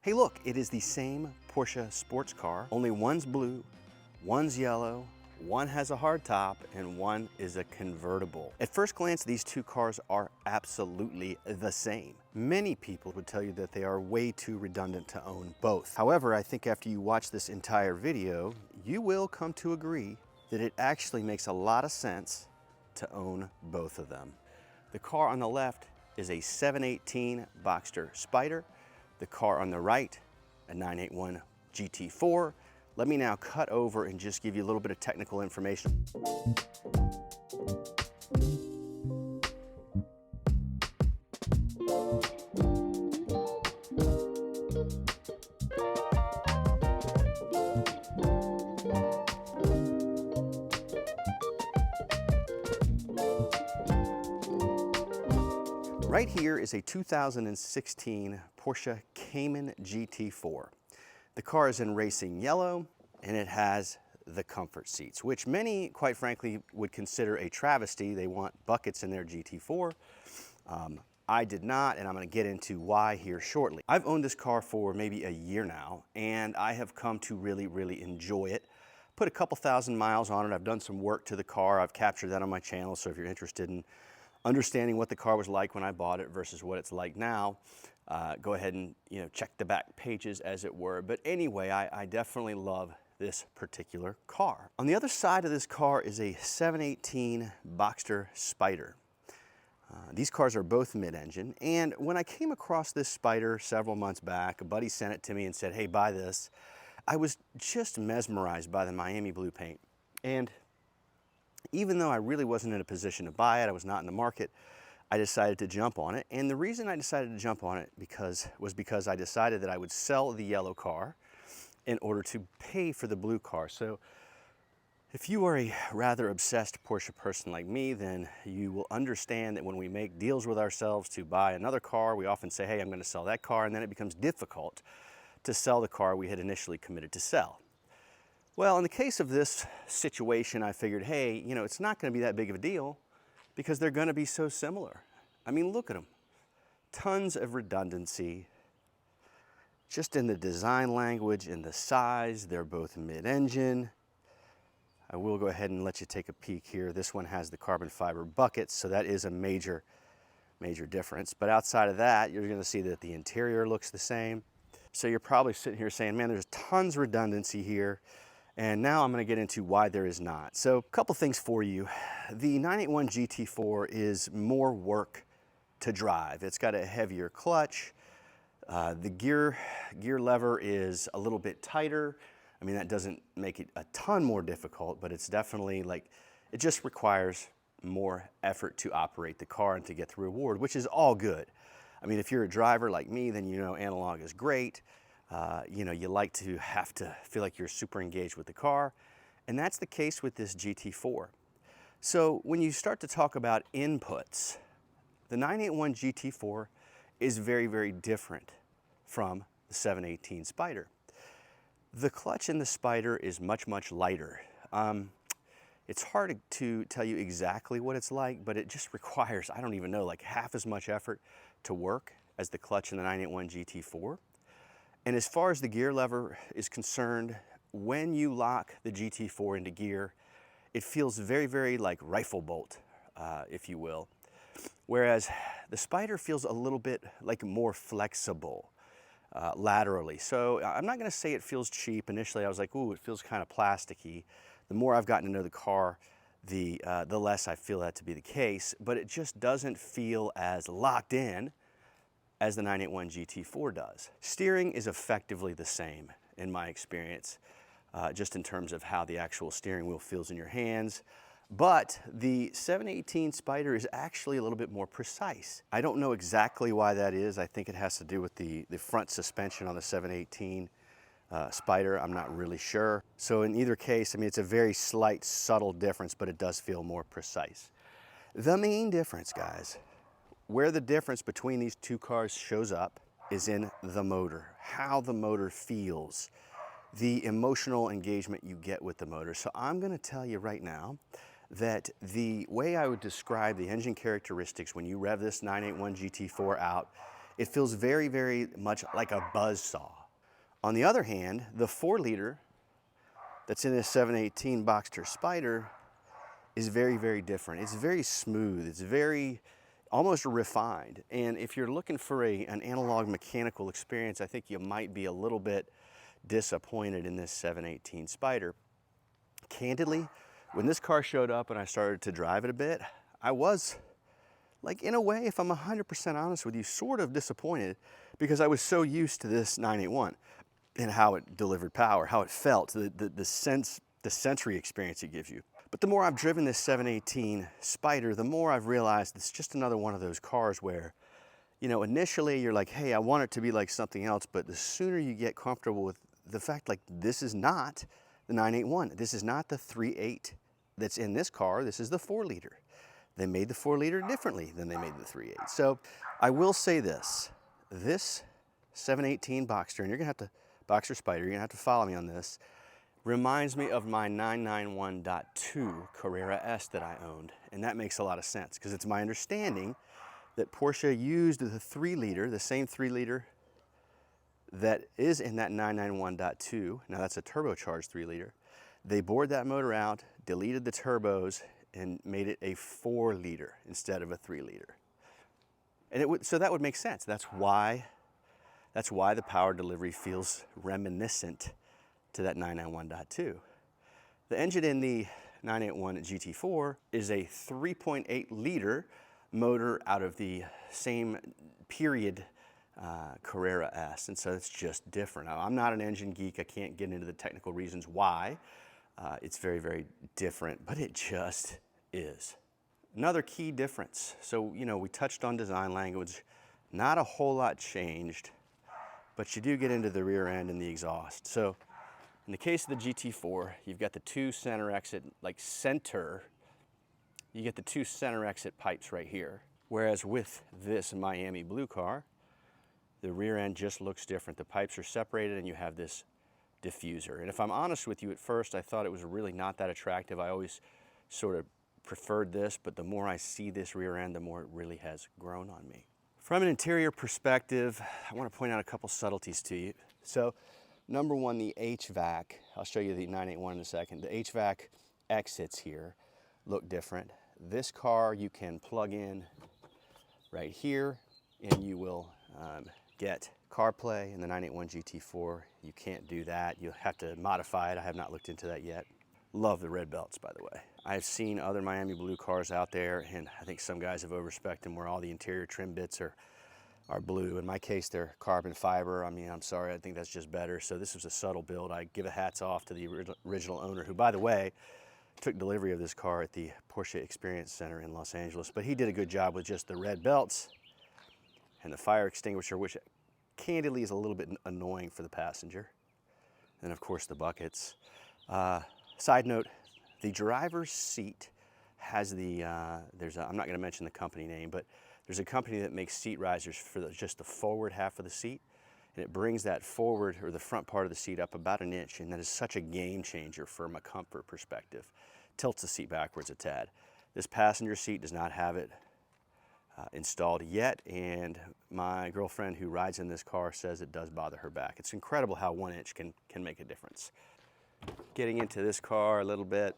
Hey look, it is the same Porsche sports car, only one's blue, one's yellow, one has a hardtop, and one is a convertible. At first glance, these two cars are absolutely the same. Many people would tell you that they are way too redundant to own both. However, I think after you watch this entire video, you will come to agree that it actually makes a lot of sense to own both of them. The car on the left is a 718 Boxster Spyder. The car on the right, a 981 GT4. Let me now cut over and just give you a little bit of technical information. Right here is a 2016 Porsche Cayman GT4. The car is in racing yellow, and it has the comfort seats, which many, quite frankly, would consider a travesty. They want buckets in their GT4. I did not, and I'm going to get into why here shortly. I've owned this car for maybe a year now, and I have come to really enjoy it. Put a couple thousand miles on it. I've done some work to the car. I've captured that on my channel, so if you're interested in understanding what the car was like when I bought it versus what it's like now, go ahead and check the back pages, as it were. But anyway, I definitely love this particular car. On the other side of this car is a 718 Boxster Spyder. These cars are both mid-engine, and when I came across this Spyder several months back, a buddy sent it to me and said, hey, buy this. I was just mesmerized by the Miami blue paint, and even though I really wasn't in a position to buy it, I was not in the market, I decided to jump on it. And the reason I decided to jump on it was because I decided that I would sell the yellow car in order to pay for the blue car. So if you are a rather obsessed Porsche person like me, then you will understand that when we make deals with ourselves to buy another car, we often say, hey, I'm going to sell that car, and then it becomes difficult to sell the car we had initially committed to sell. Well, in the case of this situation, I figured, hey, it's not going to be that big of a deal because they're going to be so similar. I mean, look at them. Tons of redundancy. Just in the design language, in the size, they're both mid-engine. I will go ahead and let you take a peek here. This one has the carbon fiber buckets, so that is a major difference. But outside of that, you're going to see that the interior looks the same. So you're probably sitting here saying, man, there's tons of redundancy here. And now I'm going to get into why there is not. So a couple things for you. The 981 GT4 is more work to drive. It's got a heavier clutch. The gear lever is a little bit tighter. I mean, that doesn't make it a ton more difficult, but it's definitely it just requires more effort to operate the car and to get the reward, which is all good. I mean, if you're a driver like me, then analog is great. You like to have to feel like you're super engaged with the car, and that's the case with this GT4. So when you start to talk about inputs, the 981 GT4 is very different from the 718 Spyder. The clutch in the Spyder is much lighter. It's hard to tell you exactly what it's like, but it just requires, I don't even know, like half as much effort to work as the clutch in the 981 GT4. And as far as the gear lever is concerned, when you lock the GT4 into gear, it feels very like rifle bolt, if you will. Whereas the Spyder feels a little bit like more flexible laterally. So I'm not going to say it feels cheap. Initially I was like, ooh, it feels kind of plasticky. The more I've gotten to know the car, the less I feel that to be the case. But it just doesn't feel as locked in as the 981 GT4 does. Steering is effectively the same in my experience, just in terms of how the actual steering wheel feels in your hands. But the 718 Spyder is actually a little bit more precise. I don't know exactly why that is. I think it has to do with the front suspension on the 718 Spyder. I'm not really sure. So in either case, I mean, it's a very slight, subtle difference, but it does feel more precise. The main difference, guys, where the difference between these two cars shows up is in the motor, how the motor feels, the emotional engagement you get with the motor. So I'm going to tell you right now that the way I would describe the engine characteristics when you rev this 981 GT4 out It feels very, very much like a buzzsaw. On the other hand, the 4-liter that's in this 718 Boxster Spyder is very, very different. It's very smooth. It's very almost refined. And if you're looking for an analog mechanical experience, I think you might be a little bit disappointed in this 718 Spyder. Candidly, when this car showed up and I started to drive it a bit, I was, like, in a way, if I'm 100% honest with you, sort of disappointed, because I was so used to this 981 and how it delivered power, how it felt, the sensory experience it gives you. But the more I've driven this 718 Spyder, the more I've realized it's just another one of those cars where, you know, initially you're like, hey, I want it to be like something else, but the sooner you get comfortable with the fact, like, this is not the 981, this is not the 3.8 that's in this car, this is the 4-liter. They made the 4-liter differently than they made the 3.8. So I will say this 718 Boxster, and you're gonna have to, Boxster Spyder, you're gonna have to follow me on this, reminds me of my 991.2 Carrera S that I owned. And that makes a lot of sense, because it's my understanding that Porsche used the 3-liter, the same 3-liter that is in that 991.2. Now that's a turbocharged 3-liter. They bored that motor out, deleted the turbos, and made it a 4-liter instead of a 3-liter. And so that would make sense. That's why the power delivery feels reminiscent to that 991.2. The engine in the 981 GT4 is a 3.8-liter motor out of the same period Carrera S, and so it's just different. Now, I'm not an engine geek. I can't get into the technical reasons why. It's very, very different, but it just is. Another key difference. So, you know, we touched on design language. Not a whole lot changed, but you do get into the rear end and the exhaust. So in the case of the GT4, you've got the two center exit, you get the two center exit pipes right here. Whereas with this Miami blue car, the rear end just looks different. The pipes are separated and you have this diffuser. And if I'm honest with you, at first I thought it was really not that attractive. I always sort of preferred this, but the more I see this rear end, the more it really has grown on me. From an interior perspective, I want to point out a couple subtleties to you. So, number one, the HVAC. I'll show you the 981 in a second. The HVAC exits here look different. This car you can plug in right here and you will get CarPlay. In the 981 GT4, you can't do that. You'll have to modify it. I have not looked into that yet. Love the red belts, by the way. I've seen other Miami blue cars out there, and I think some guys have overspec'd them where all the interior trim bits are blue. In my case, they're carbon fiber. I mean, I'm sorry, I think that's just better. So this was a subtle build. I give a hats off to the original owner, who, by the way, took delivery of this car at the Porsche Experience Center in Los Angeles. But he did a good job with just the red belts and the fire extinguisher, which candidly is a little bit annoying for the passenger. And of course, the buckets. Side note, the driver's seat has the, I'm not going to mention the company name, but there's a company that makes seat risers for just the forward half of the seat, and it brings that forward, or the front part of the seat, up about an inch, and that is such a game changer from a comfort perspective. Tilts the seat backwards a tad. This passenger seat does not have it installed yet, and my girlfriend who rides in this car says it does bother her back. It's incredible how 1 inch can make a difference. Getting into this car a little bit,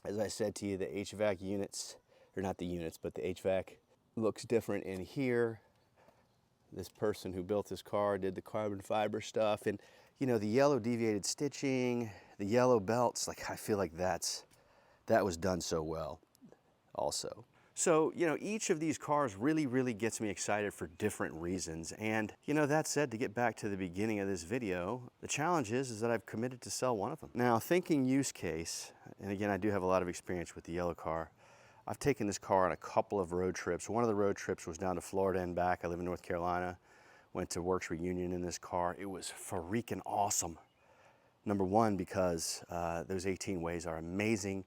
as I said to you, the HVAC units, or not the units, but the HVAC looks different in here. This person who built this car did the carbon fiber stuff, and you know, the yellow deviated stitching, the yellow belts, like, I feel like that was done so well also. So, you know, each of these cars really, really gets me excited for different reasons. And, you know, that said, to get back to the beginning of this video, the challenge is that I've committed to sell one of them. Now, thinking use case, and again, I do have a lot of experience with the yellow car. I've taken this car on a couple of road trips. One of the road trips was down to Florida and back. I live in North Carolina. Went to Works Reunion in this car. It was freaking awesome. Number one, because those 18 ways are amazing.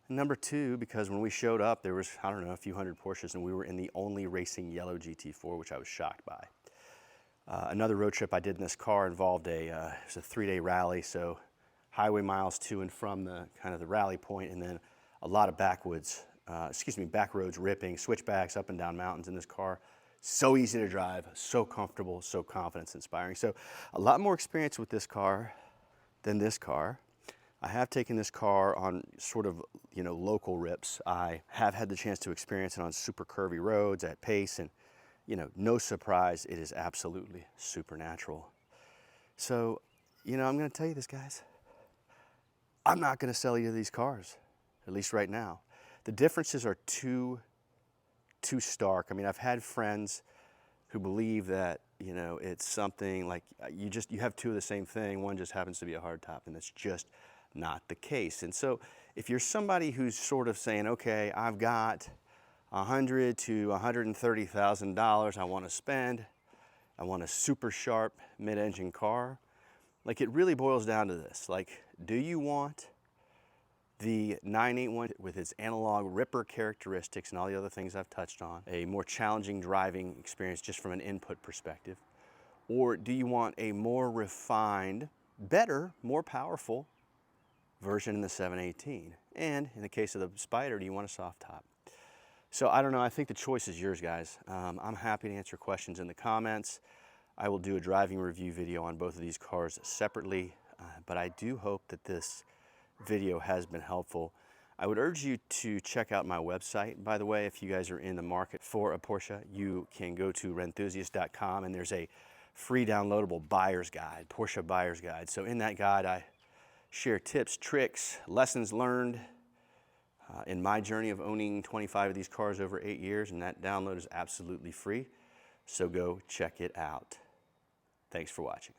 Number two, because when we showed up, there was, I don't know, a few hundred Porsches, and we were in the only racing yellow GT4, which I was shocked by. Another road trip I did in this car involved it was a 3-day rally, so highway miles to and from the kind of the rally point, and then a lot of back roads ripping, switchbacks up and down mountains in this car. So easy to drive, so comfortable, so confidence inspiring. So a lot more experience with this car than this car. I have taken this car on sort of, local rips. I have had the chance to experience it on super curvy roads at pace, and, no surprise, it is absolutely supernatural. So, I'm gonna tell you this, guys. I'm not gonna sell you these cars, at least right now. The differences are too stark. I mean, I've had friends who believe that, it's something like you have two of the same thing, one just happens to be a hardtop, and that's just not the case. And so if you're somebody who's sort of saying, okay, I've got $100,000 to $130,000 I want to spend, I want a super sharp mid-engine car, like it really boils down to this. Like, do you want the 981 with its analog ripper characteristics and all the other things I've touched on, a more challenging driving experience just from an input perspective? Or do you want a more refined, better, more powerful version in the 718? And in the case of the Spyder, do you want a soft top? So I don't know, I think the choice is yours, guys. I'm happy to answer questions in the comments. I will do a driving review video on both of these cars separately, but I do hope that this video has been helpful. I would urge you to check out my website. By the way, if you guys are in the market for a Porsche, you can go to rennthusiast.com, and there's a free downloadable buyer's guide, Porsche buyer's guide. So in that guide, I share tips, tricks, lessons learned in my journey of owning 25 of these cars over 8 years, and that download is absolutely free. So go check it out. Thanks for watching.